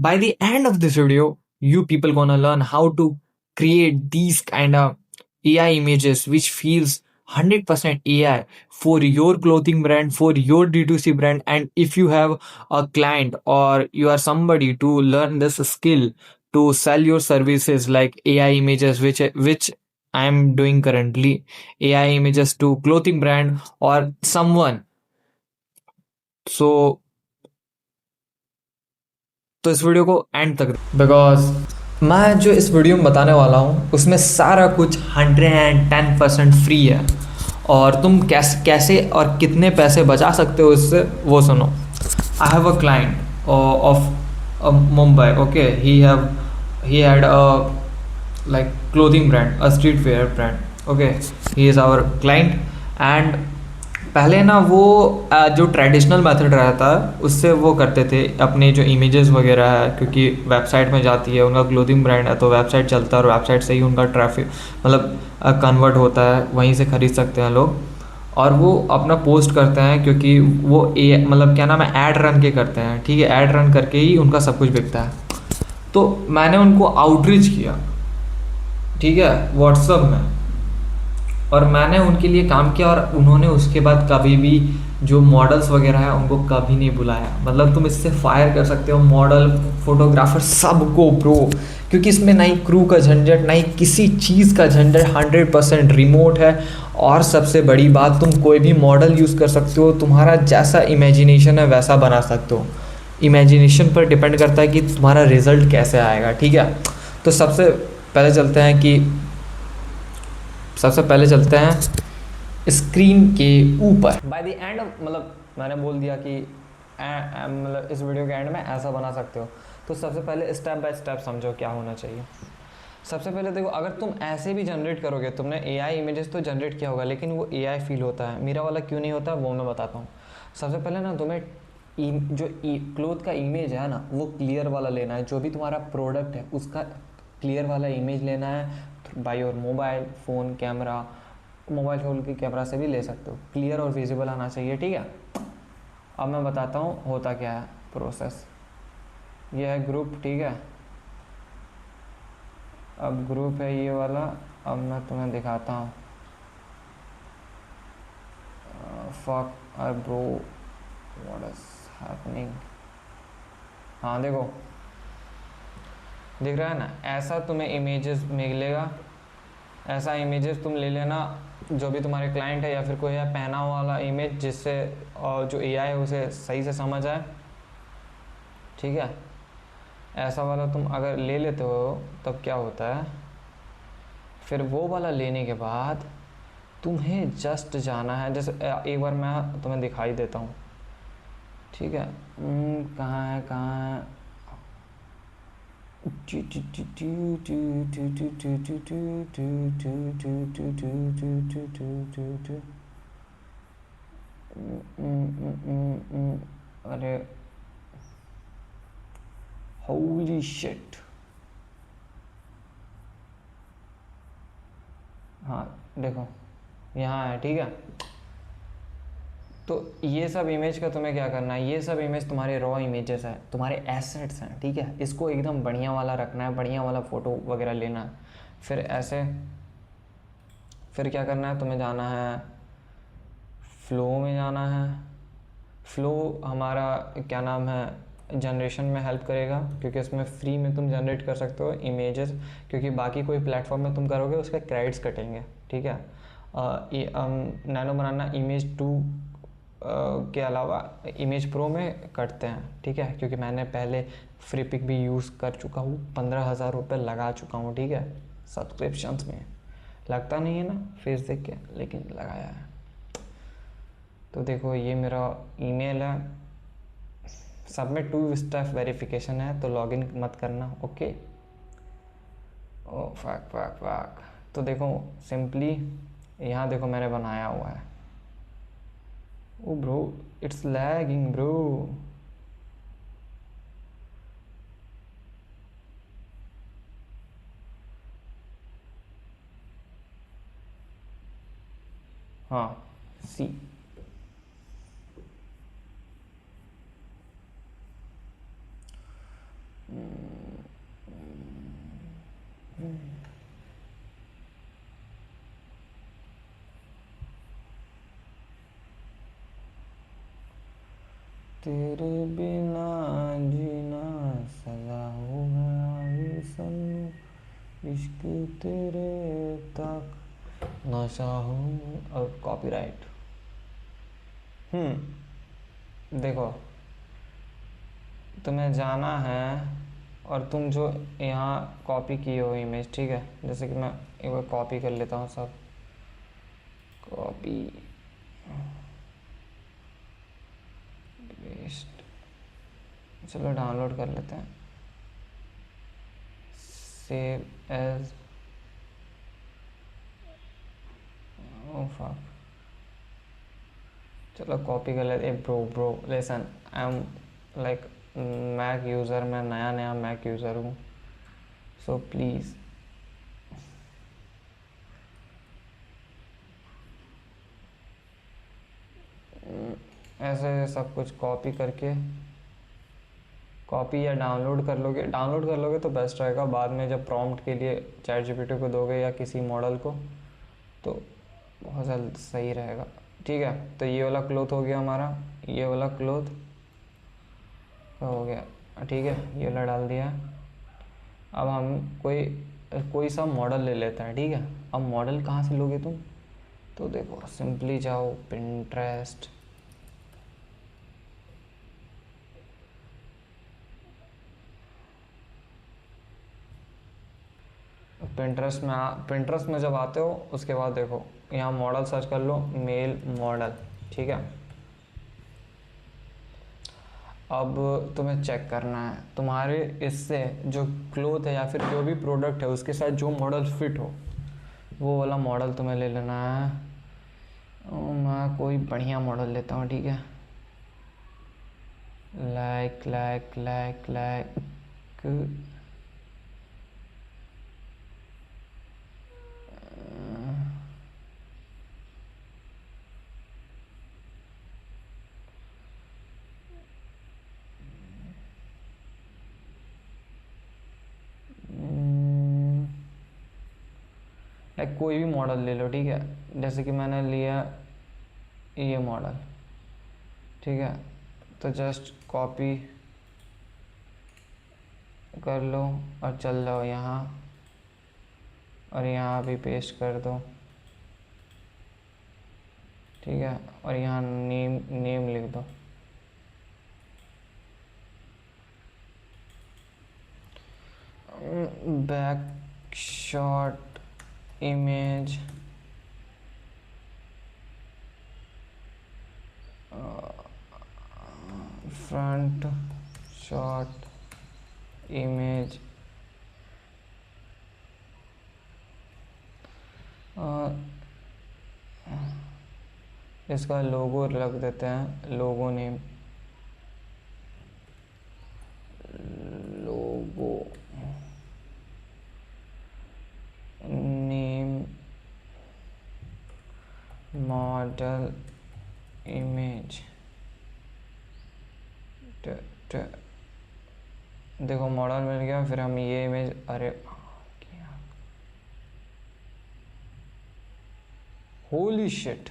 by the end of this video, you people gonna learn how to create these kind of AI images which feels 100% AI for your clothing brand, for your D2C brand. And if you have a client or you are somebody to learn this skill to sell your services like AI images, which I am doing currently, AI images to clothing brand or someone. So तो इस video को and तक, because मैं जो इस video में बताने वाला हूँ उसमें सारा कुछ 110% फ्री है और तुम कैसे कैसे और कितने पैसे बचा सकते हो इससे वो सुनो. I have a client of Mumbai. Okay, he had a like clothing brand, a streetwear brand. Okay, he is our client. And पहले ना वो जो ट्रेडिशनल मेथड रहता है उससे वो करते थे अपने जो इमेजेस वगैरह है, क्योंकि वेबसाइट में जाती है, उनका क्लोथिंग ब्रांड है तो वेबसाइट चलता है और वेबसाइट से ही उनका ट्रैफिक मतलब कन्वर्ट होता है, वहीं से खरीद सकते हैं लोग. और वो अपना पोस्ट करते हैं क्योंकि वो मतलब क्या नाम है, ऐड रन के करते हैं. ठीक है, ऐड रन करके ही उनका सब कुछ बिकता है. तो मैंने उनको आउटरीच किया, ठीक है, व्हाट्सअप में, और मैंने उनके लिए काम किया और उन्होंने उसके बाद कभी भी जो मॉडल्स वगैरह है उनको कभी नहीं बुलाया. मतलब तुम इससे फायर कर सकते हो मॉडल, फोटोग्राफर, सबको ब्रो, क्योंकि इसमें ना ही क्रू का झंझट, ना ही किसी चीज़ का झंझट, 100% रिमोट है. और सबसे बड़ी बात, तुम कोई भी मॉडल यूज़ कर सकते हो, तुम्हारा जैसा इमेजिनेशन है वैसा बना सकते हो. इमेजिनेशन पर डिपेंड करता है कि तुम्हारा रिजल्ट कैसे आएगा. ठीक है, तो पहले चलते हैं कि सबसे पहले चलते हैं स्क्रीन के ऊपर. बाय द एंड मतलब मैंने बोल दिया कि मतलब इस वीडियो के एंड में ऐसा बना सकते हो. तो सबसे पहले स्टेप बाय स्टेप समझो क्या होना चाहिए. सबसे पहले देखो, अगर तुम ऐसे भी जनरेट करोगे, तुमने एआई इमेजेस तो जनरेट किया होगा लेकिन वो एआई फील होता है. मेरा वाला क्यों नहीं होता वो मैं बताता हूँ. सबसे पहले ना तुम्हें जो क्लोथ का इमेज है ना वो क्लियर वाला लेना है. जो भी तुम्हारा प्रोडक्ट है उसका क्लियर वाला इमेज लेना है by your mobile phone camera. Mobile phone की कैमरा से भी ले सकते हो. क्लियर और विजिबल आना चाहिए. ठीक है, अब मैं बताता हूँ होता क्या है प्रोसेस. ये है ग्रुप, ठीक है. अब ग्रुप है ये वाला. अब मैं तुम्हें दिखाता हूँ. Fuck bro, what is happening. हाँ देखो, दिख रहा है ना, ऐसा तुम्हें इमेजेस मिलेगा. ऐसा इमेजेस तुम ले लेना जो भी तुम्हारे क्लाइंट है या फिर कोई है, पहना हुआ वाला इमेज जिससे जो एआई है उसे सही से समझ आए. ठीक है, ऐसा वाला तुम अगर ले लेते हो तब क्या होता है, फिर वो वाला लेने के बाद तुम्हें जस्ट जाना है. जैसे एक बार मैं तुम्हें दिखाई देता हूँ. ठीक है, कहाँ है कहाँ है. अरे होली शिट. हाँ देखो, यहाँ है. ठीक है, तो ये सब इमेज का तुम्हें क्या करना है, ये सब इमेज तुम्हारे रॉ इमेजेस है, तुम्हारे एसेट्स हैं. ठीक है, इसको एकदम बढ़िया वाला रखना है, बढ़िया वाला फ़ोटो वगैरह लेना है. फिर ऐसे, फिर क्या करना है, तुम्हें जाना है फ्लो में जाना है. फ्लो हमारा क्या नाम है जनरेशन में हेल्प करेगा, क्योंकि इसमें फ्री में तुम जनरेट कर सकते हो इमेजेस, क्योंकि बाकी कोई प्लेटफॉर्म में तुम करोगे उसके क्रेडिट्स कटेंगे. ठीक है, नैनो बनाना इमेज 2 के अलावा इमेज प्रो में करते हैं. ठीक है, क्योंकि मैंने पहले फ्री पिक भी यूज़ कर चुका हूँ, 15,000 रुपये लगा चुका हूँ. ठीक है, सब्सक्रिप्शंस में लगता नहीं है ना फेस देख के, लेकिन लगाया है. तो देखो ये मेरा ईमेल है. सब में 2 स्टेप वेरिफिकेशन है तो लॉगिन मत करना. Okay, oh fuck fuck fuck. तो देखो सिंपली यहाँ देखो मैंने बनाया हुआ है. ओ ब्रो, इट्स लैगिंग ब्रो. हाँ सी, तेरे बिना जीना सजा हो गया ये सनम, इश्क तेरे तक नशा हो। और कॉपीराइट। देखो, तुम्हें जाना है और तुम जो यहाँ कॉपी किए हो इमेज, ठीक है, जैसे कि मैं एक बार कॉपी कर लेता हूँ सब। कॉपी पेस्ट, चलो डाउनलोड कर लेते हैं। सेव एज, ओ फक, चलो कॉपी कर लेते। Bro bro lesson, I am like Mac user, मैं नया नया मैक यूज़र हूँ, सो प्लीज़ ऐसे सब कुछ कॉपी करके, कॉपी या डाउनलोड कर लोगे तो बेस्ट रहेगा। बाद में जब प्रॉम्प्ट के लिए चैट जीपीटी को दोगे या किसी मॉडल को, तो बहुत जल्द सही रहेगा। ठीक है, तो ये वाला क्लोथ हो गया हमारा, ये वाला क्लोथ हो गया, ठीक है, ये वाला डाल दिया। अब हम कोई कोई सा मॉडल ले लेते हैं, ठीक है। अब मॉडल कहाँ से लोगे तुम, तो देखो सिंपली जाओ पिंटरेस्ट, पिंटरेस्ट में जब आते हो उसके बाद देखो यहाँ मॉडल सर्च कर लो, मेल मॉडल, ठीक है। अब तुम्हें चेक करना है तुम्हारे इससे जो क्लोथ है या फिर जो भी प्रोडक्ट है उसके साथ जो मॉडल फिट हो, वो वाला मॉडल तुम्हें ले लेना है। मैं कोई बढ़िया मॉडल लेता हूँ, ठीक है, like like like like like कोई भी मॉडल ले लो, ठीक है। जैसे कि मैंने लिया ये मॉडल, ठीक है, तो जस्ट कॉपी कर लो और चल जाओ यहाँ, और यहाँ भी पेस्ट कर दो, ठीक है, और यहाँ नेम लिख दो। Back shot image, front shot image, इसका लोगो रख देते हैं, लोगो नेम, लोगो नेम मॉडल इमेज। देखो मॉडल मिल गया, फिर हम ये इमेज, अरे होली शिट,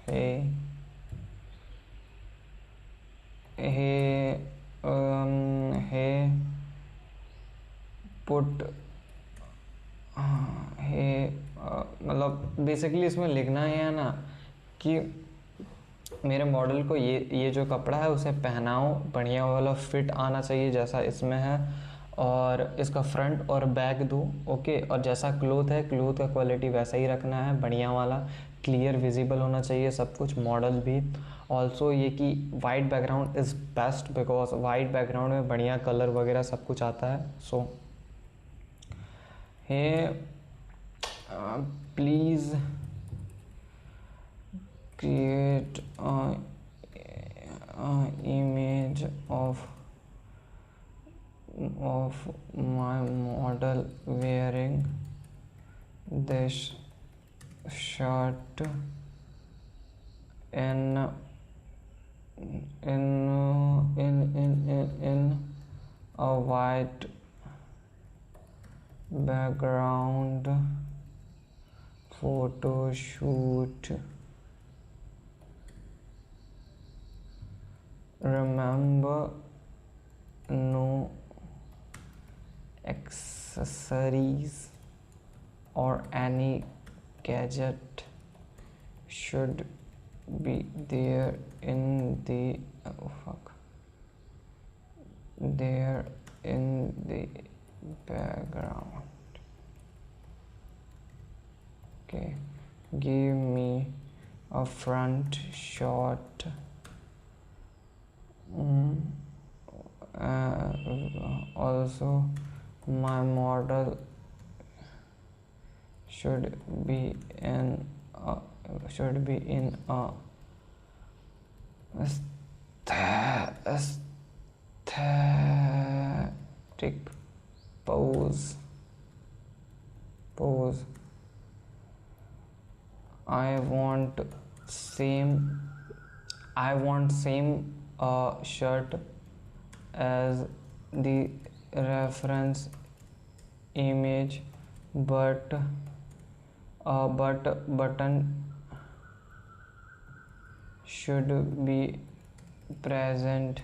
हे हे पुट, हे मतलब बेसिकली इसमें लिखना है ना कि मेरे मॉडल को ये जो कपड़ा है उसे पहनाओ, बढ़िया वाला फिट आना चाहिए जैसा इसमें है, और इसका फ्रंट और बैक दो, ओके। और जैसा क्लोथ है, क्लोथ का क्वालिटी वैसा ही रखना है, बढ़िया वाला, क्लियर विजिबल होना चाहिए सब कुछ, मॉडल भी। ऑल्सो ये कि white background is best, because white background में बढ़िया कलर वगैरह सब कुछ आता है। सो हे please create a image of my model wearing this shirt in a white background photo shoot. Remember, no accessories or any gadget should be there in the there in the background. Okay, give me a front shot. Also, my model should be in a aesthetic pose. I want same shirt as the reference image, but button should be present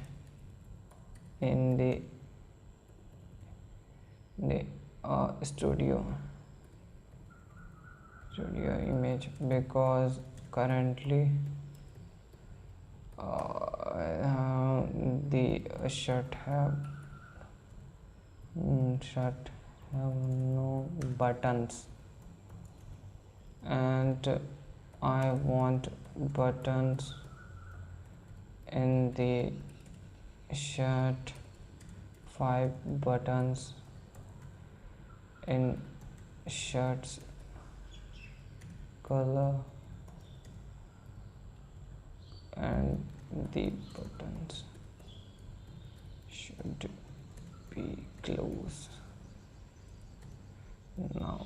in the studio image, because currently the shirt have no buttons, and I want buttons in the shirt. 5 buttons in shirts color, and the buttons should be close. Now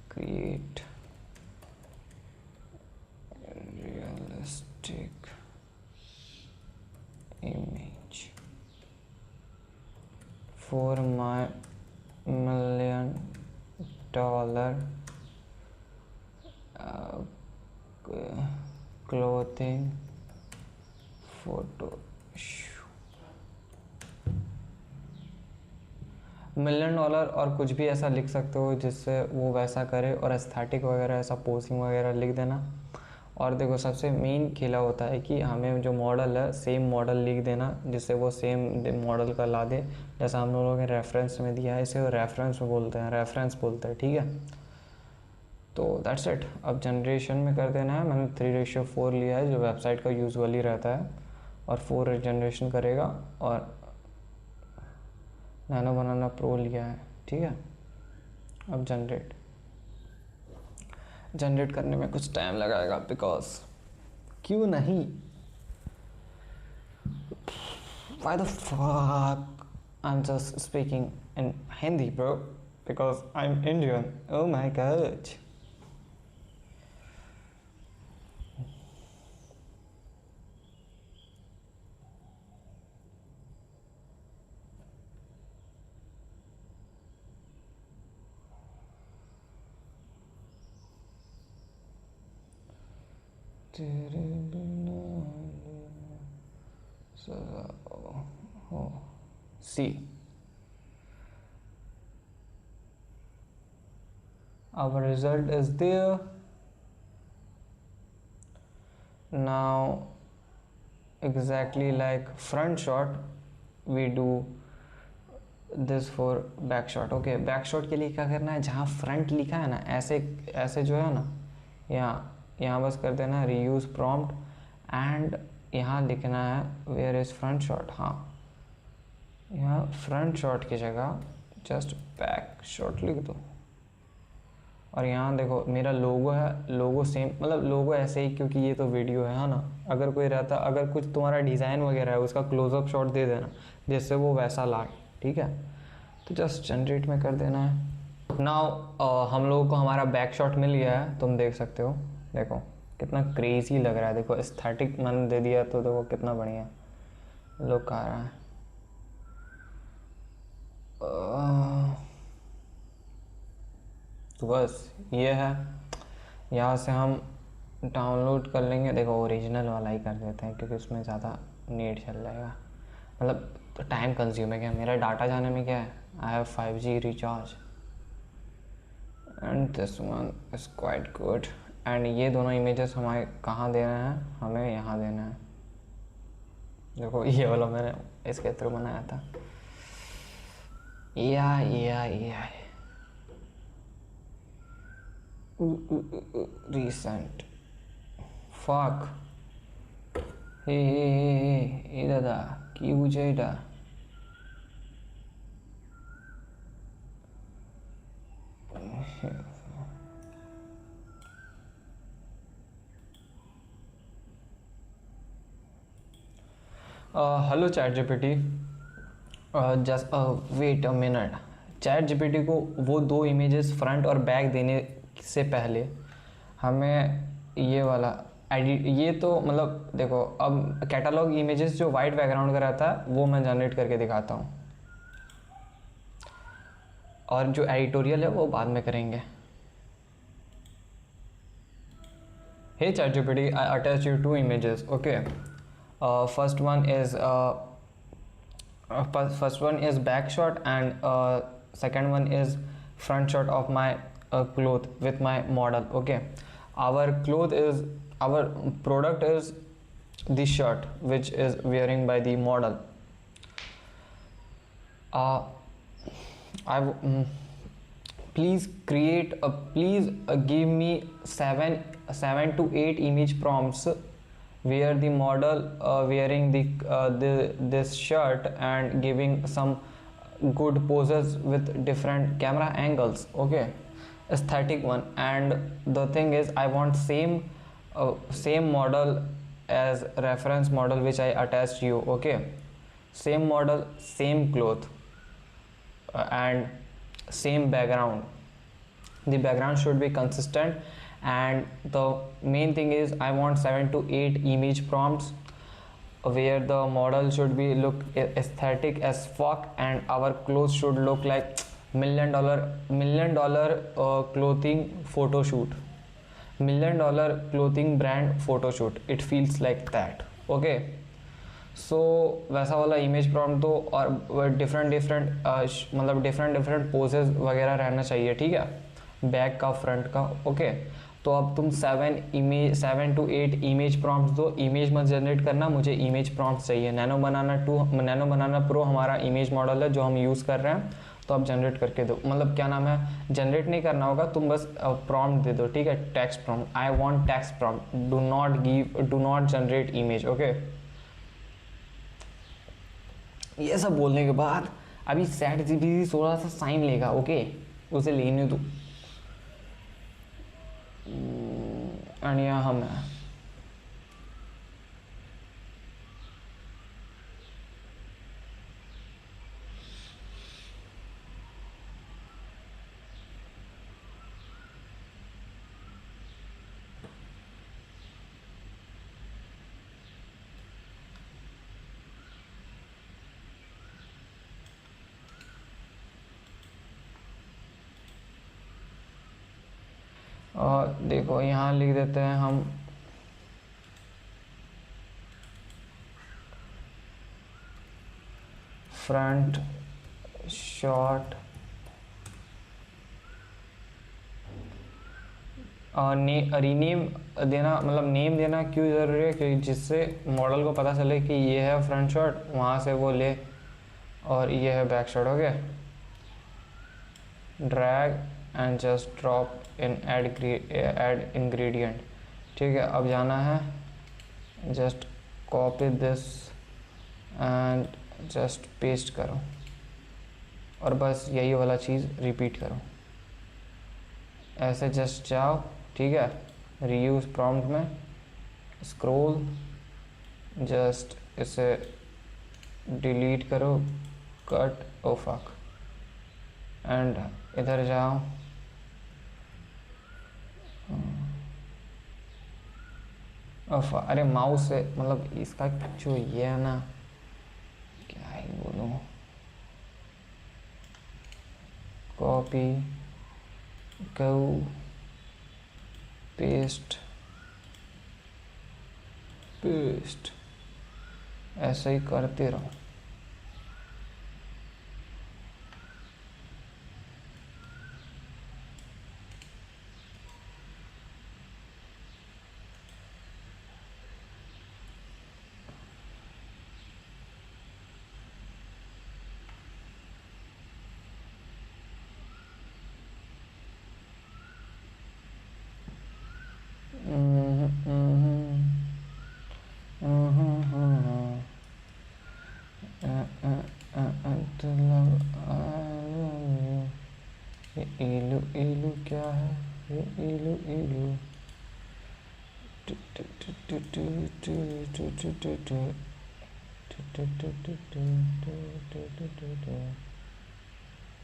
create a realistic image for my $1,000,000 clothing photo shoot. $1,000,000 और कुछ भी ऐसा लिख सकते हो जिससे वो वैसा करे, और एस्थेटिक वगैरह ऐसा पोजिंग वगैरह लिख देना। और देखो, सबसे मेन खेला होता है कि हमें जो मॉडल है सेम मॉडल लिख देना, जिससे वो सेम मॉडल का ला दे। जैसा हम लोगों ने रेफरेंस में दिया है, इसे रेफरेंस बोलते हैं, ठीक है। तो दैट्स इट। अब जनरेशन में कर देना है। मैंने 3:4 लिया है, जो वेबसाइट का यूजुअली रहता है, और 4 जनरेशन करेगा, और नैनो बनाना प्रो लिया है, ठीक है। अब जनरेट करने में कुछ टाइम लगाएगा, बिकॉज क्यों नहीं, why the fuck I'm just speaking in Hindi, bro, because I'm Indian. Oh my god. तेरे बिना see, our result is there. Now exactly like front shot, we do this for back shot. Okay, back shot के लिए क्या करना है, जहाँ front लिखा है ना, ऐसे जो है ना, यहाँ बस कर देना reuse prompt, and यहाँ लिखना है where is front shot। हाँ, यहाँ फ्रंट शॉट की जगह जस्ट बैक शॉट लिख दो। और यहाँ देखो मेरा लोगो है, लोगो सेम, मतलब लोगो ऐसे ही, क्योंकि ये तो वीडियो है ना। अगर कोई रहता, अगर कुछ तुम्हारा डिज़ाइन वगैरह है, उसका क्लोजअप शॉट दे देना जिससे वो वैसा लाए, ठीक है। तो जस्ट जनरेट में कर देना है। नाउ हम लोगों को हमारा बैक शॉट मिल गया है, तुम देख सकते हो। देखो कितना क्रेजी लग रहा है, देखो एस्थेटिक मैंने दे दिया, तो देखो कितना बढ़िया लुक आ रहा है। तो बस ये है, यहाँ से हम डाउनलोड कर लेंगे। देखो ओरिजिनल वाला ही कर देते हैं क्योंकि उसमें ज़्यादा नेट चल जाएगा, मतलब तो टाइम कंज्यूम है। क्या मेरा डाटा जाने में क्या है, I have 5G recharge and this one is quite good. And ये दोनों इमेजेस हमें कहाँ देना है, हमें यहाँ देना है। देखो ये वाला मैंने इसके थ्रू बनाया था। या रिसेंट फक हे दादा কি বুঝে এটা? Hello chat GPT, just wait a minute. Chat GPT को वो दो इमेजेस फ्रंट और बैक देने से पहले हमें ये वाला एडिट, ये तो मतलब देखो अब कैटलॉग इमेजेस जो वाइट बैकग्राउंड का रहता है वो मैं जनरेट करके दिखाता हूँ, और जो एडिटोरियल है वो बाद में करेंगे। Hey chat GPT, I attach you two images, okay. first one is back shot and second one is front shot of my cloth with my model, okay. Our product is the shirt which is wearing by the model. Please give me seven to eight image prompts where the model wearing this shirt and giving some good poses with different camera angles, okay. Aesthetic one. And the thing is I want same model as reference model which I attached you, okay. Same model, same cloth, and same background. The background should be consistent, and the main thing is I want 7 to 8 image prompts where the model should be look aesthetic as fuck, and our clothes should look like $1 million clothing photo shoot, $1 million clothing brand photo shoot. It feels like that, okay. सो वैसा वाला image prompt दो, और different मतलब different poses वगैरह रहना चाहिए, ठीक है, बैक का फ्रंट का, ओके। तो अब तुम 7 to 8 इमेज प्रॉम्प्ट्स दो। इमेज मत जनरेट करना, मुझे इमेज प्रॉम्प्ट्स चाहिए। नैनो बनाना प्रो हमारा इमेज मॉडल है जो हम यूज़ कर रहे हैं, तो आप जनरेट करके दो। मतलब क्या नाम है, जनरेट नहीं करना होगा, तुम बस प्रॉम्प्ट दे दो, ठीक है। Text prompt, I want text prompt, do not generate image, okay. ये सब बोलने के बाद अभी चैट जीपीटी थोड़ा सा साइन लेगा, ओके, उसे लेने दो। एंड यहाँ हम है, और देखो यहाँ लिख देते हैं हम फ्रंट शॉट रीनेम देना, मतलब नेम देना क्यों ज़रूरी है, क्योंकि जिससे मॉडल को पता चले कि ये है फ्रंट शॉट, वहाँ से वो ले, और ये है back shot, okay. Drag and just drop in add ingredient, ठीक है। अब जाना है, just copy this and just paste करो, और बस यही वाला चीज़ रिपीट करो। ऐसे जस्ट जाओ, ठीक है, रीयूज प्रॉम्प्ट में स्क्रॉल, जस्ट इसे डिलीट करो, कट, ओ फक, एंड इधर जाओ, अरे माउस से, मतलब इसका जो ये है ना, क्या ही बोलूँ, कॉपी, गो पेस्ट पेस्ट, ऐसे ही करते रहो। ये इलू इलू क्या है, ये इलू इलू।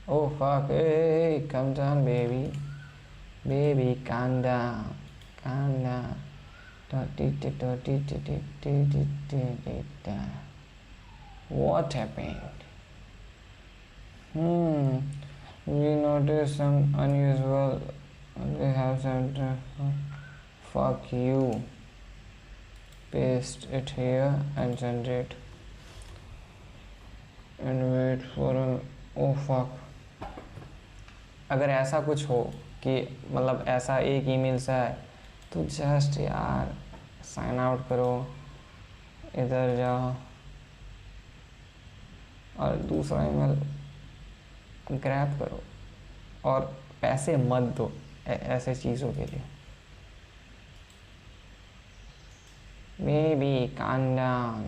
Oh fuck, hey, calm down baby, baby calm down, calm down. What happened? We noticed some unusual. We have some. Fuck you. Paste it here and generate. And wait for a. Oh fuck. अगर ऐसा कुछ हो कि मतलब ऐसा एक email से है तो जस्ट यार साइन आउट करो, इधर जाओ और दूसरा ईमेल ग्रैब करो और पैसे मत दो ऐसे चीज़ों के लिए। Baby calm down,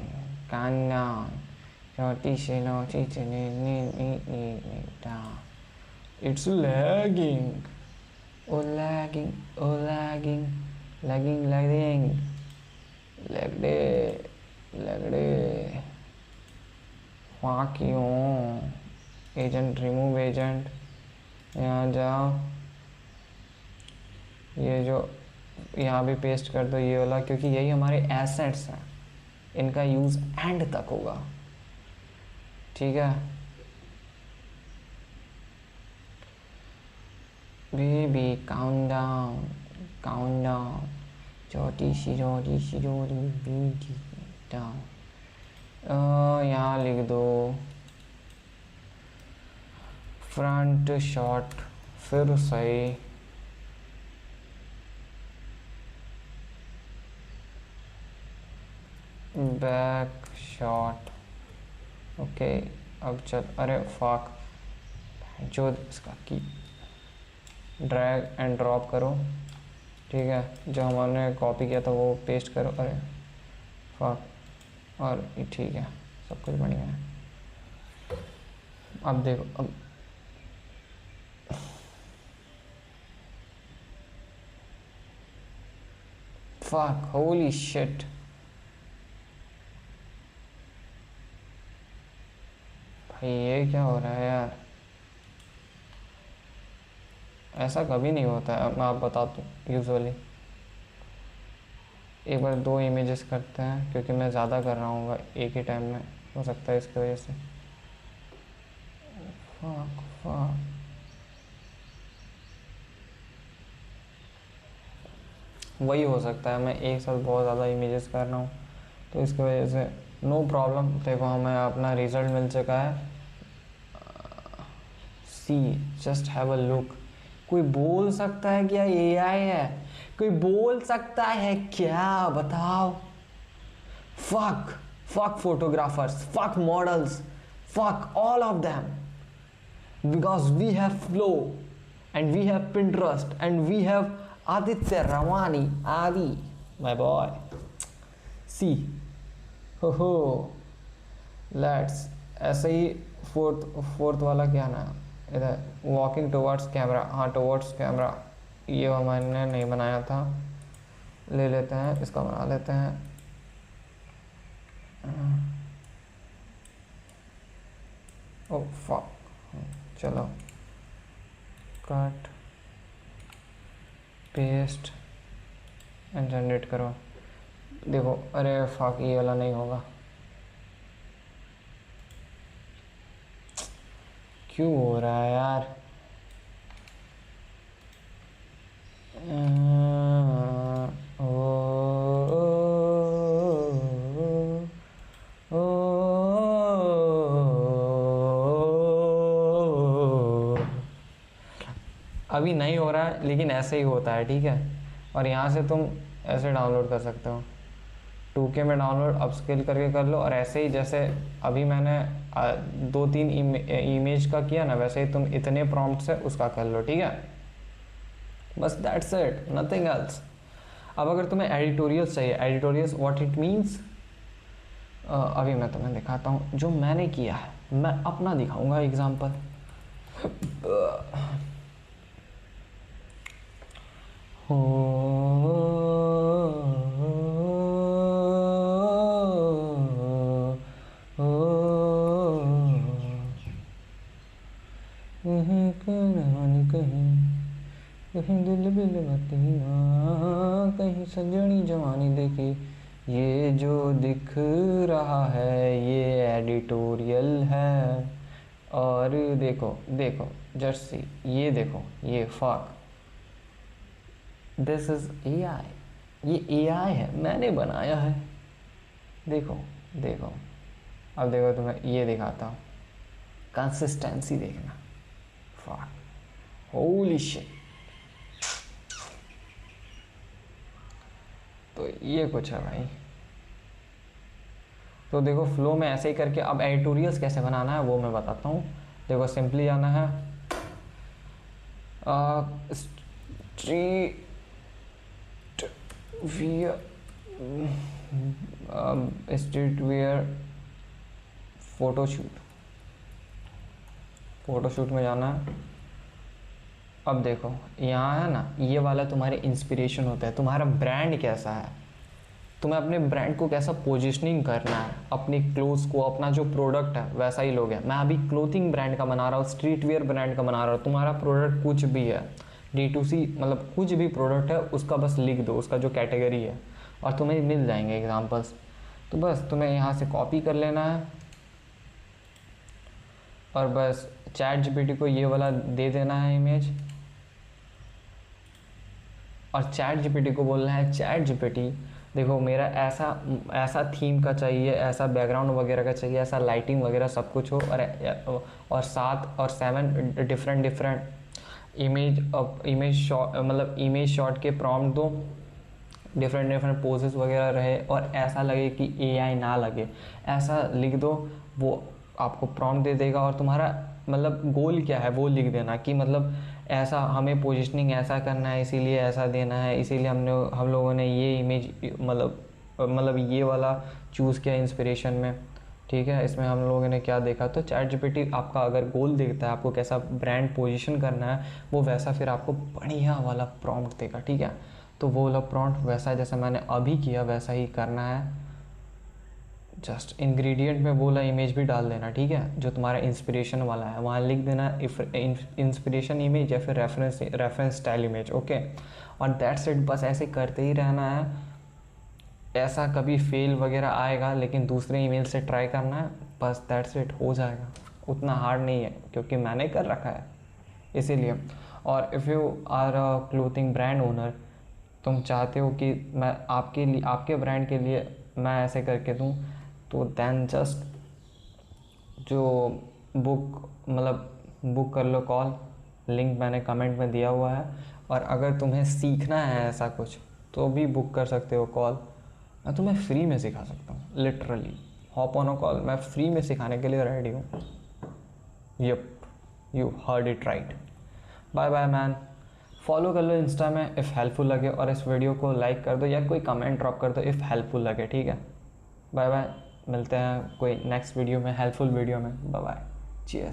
calm down, छोटी से नोटी से down. It's lagging. Oh lagging, oh lagging, lagging, lagging, lagde. Fuck you. Agent remove agent, यहाँ जाओ, ये जो यहाँ भी पेस्ट कर दो ये वाला, क्योंकि यही हमारे एसेट्स हैं, इनका यूज़ एंड तक होगा। ठीक है baby count down, count down, छोटी सी बेबी डाउन। यहाँ लिख दो फ्रंट शॉट, फिर सही, बैक शॉट। ओके अब चल, अरे फक जो इसका की ड्रैग एंड ड्रॉप करो। ठीक है, जो हमने कॉपी किया था वो पेस्ट करो। अरे फक, और ठीक है, सब कुछ बढ़िया है। अब देखो, अब फक, होली शिट, भाई ये क्या हो रहा है यार, ऐसा कभी नहीं होता है। मैं आप बता दूँ, यूजुअली एक बार 2 इमेजेस करते हैं, क्योंकि मैं ज़्यादा कर रहा हूँ एक ही टाइम में, हो सकता है इसकी वजह से। फक फक, वही हो सकता है, मैं एक साथ बहुत ज़्यादा इमेजेस कर रहा हूँ तो इसकी वजह से। नो प्रॉब्लम, देखो हमें अपना रिज़ल्ट मिल चुका है। सी, जस्ट हैव अ लुक। कोई बोल सकता है क्या एआई है? कोई बोल सकता है क्या, बताओ? Fuck fuck photographers, fuck models, fuck all of them, because we have Flow and we have Pinterest and we have Aditya Rawani, Adi, my boy. See, ho ho, let's ऐसे ही फोर्थ वाला क्या ना, इधर वॉकिंग टुवर्ड्स कैमरा, हाँ towards camera, ये हमने नहीं बनाया था, ले लेते हैं इसका, बना लेते हैं। ओ फक, चलो कट पेस्ट एंड जनरेट करो। देखो, अरे फक, ये वाला नहीं होगा, क्यों हो रहा है यार? अभी नहीं हो रहा है लेकिन ऐसे ही होता है, ठीक है। और यहाँ से तुम ऐसे डाउनलोड कर सकते हो, 2K में डाउनलोड अपस्केल करके कर लो। और ऐसे ही जैसे अभी मैंने 2-3 इमेज का किया ना, वैसे ही तुम इतने प्रॉम्प्ट से उसका कर लो, ठीक है। बस दैट्स इट, नथिंग एल्स। अब अगर तुम्हें एडिटोरियल्स चाहिए, एडिटोरियल्स व्हाट इट मीन्स, अभी मैं तुम्हें दिखाता हूँ जो मैंने किया है। मैं अपना दिखाऊंगा एग्जाम्पल। कहीं कहीं दिल बिल कहीं सजनी जवानी देखी, ये जो दिख रहा है ये एडिटोरियल है। और देखो देखो जर्सी, ये देखो, ये फक, दिस इज एआई। ये एआई है, मैंने बनाया है। देखो देखो, अब देखो तुम्हें ये दिखाता हूँ, कंसिस्टेंसी देखना। Fuck, holy shit. तो ये कुछ है भाई। तो देखो फ्लो में ऐसे ही करके, अब एडिटोरियल्स कैसे बनाना है वो मैं बताता हूँ। देखो सिंपली आना है street wear, street wear photoshoot, photoshoot में जाना है। अब देखो यहाँ है ना, ये वाला तुम्हारे इंस्पिरेशन होता है, तुम्हारा ब्रांड कैसा है, तुम्हें अपने ब्रांड को कैसा पोजीशनिंग करना है, अपनी क्लोथ्स को, अपना जो प्रोडक्ट है वैसा ही लोगे। मैं अभी क्लोथिंग ब्रांड का बना रहा हूँ, स्ट्रीट वेयर ब्रांड का बना रहा हूँ। तुम्हारा प्रोडक्ट कुछ भी है, D2C मतलब कुछ भी प्रोडक्ट है, उसका बस लिख दो, उसका जो कैटेगरी है, और तुम्हें मिल जाएंगे एग्जाम्पल्स। तो बस तुम्हें यहाँ से कॉपी कर लेना है और बस ChatGPT को ये वाला दे देना है इमेज, और ChatGPT को बोलना है ChatGPT देखो मेरा ऐसा ऐसा थीम का चाहिए, ऐसा बैकग्राउंड वगैरह का चाहिए, ऐसा लाइटिंग वगैरह सब कुछ हो, और 7 और 7 डिफरेंट इमेज शॉट, मतलब इमेज शॉट के प्रॉम्प्ट दो, डिफरेंट पोजेस वगैरह रहे, और ऐसा लगे कि AI ना लगे, ऐसा लिख दो। वो आपको प्रॉम्प्ट दे देगा, और तुम्हारा मतलब गोल क्या है वो लिख देना, कि मतलब ऐसा हमें पोजीशनिंग ऐसा करना है, इसीलिए ऐसा देना है, इसीलिए हम लोगों ने ये इमेज मतलब ये वाला चूज़ किया इंस्पिरेशन में, ठीक है। इसमें हम लोगों ने क्या देखा, तो ChatGPT आपका अगर गोल देखता है, आपको कैसा ब्रांड पोजीशन करना है, वो वैसा फिर आपको बढ़िया वाला प्रॉम्प्ट देगा, ठीक है। तो वो वाला प्रॉम्प्ट वैसा जैसा मैंने अभी किया वैसा ही करना है। जस्ट इंग्रेडिएंट में बोला इमेज भी डाल देना, ठीक है, जो तुम्हारा इंस्पिरेशन वाला है वहाँ लिख देना इंस्पिरेशन इमेज या फिर रेफरेंस स्टाइल इमेज, ओके। और दैट्स इट, बस ऐसे करते ही रहना है। ऐसा कभी फेल वगैरह आएगा लेकिन दूसरे ईमेल से ट्राई करना है, बस दैट्स इट, हो जाएगा। उतना हार्ड नहीं है क्योंकि मैंने कर रखा है इसीलिए। और if you are a clothing brand owner, तुम चाहते हो कि मैं आपके लिए, आपके ब्रांड के लिए मैं ऐसे करके दूँ, तो देन जस्ट जो बुक कर लो कॉल, लिंक मैंने कमेंट में दिया हुआ है। और अगर तुम्हें सीखना है ऐसा कुछ तो भी बुक कर सकते हो कॉल, मैं तुम्हें फ्री में सिखा सकता हूँ, literally hop on a call, मैं फ्री में सिखाने के लिए रेडी हूँ। Yup, you heard it right. Bye bye man, follow कर लो इंस्टा में इफ़ हेल्पफुल लगे, और इस वीडियो को लाइक कर दो या कोई कमेंट ड्रॉप कर दो इफ़ हेल्पफुल लगे, ठीक है। बाय बाय, मिलते हैं कोई नेक्स्ट वीडियो में, हेल्पफुल वीडियो में। Bye bye, cheers.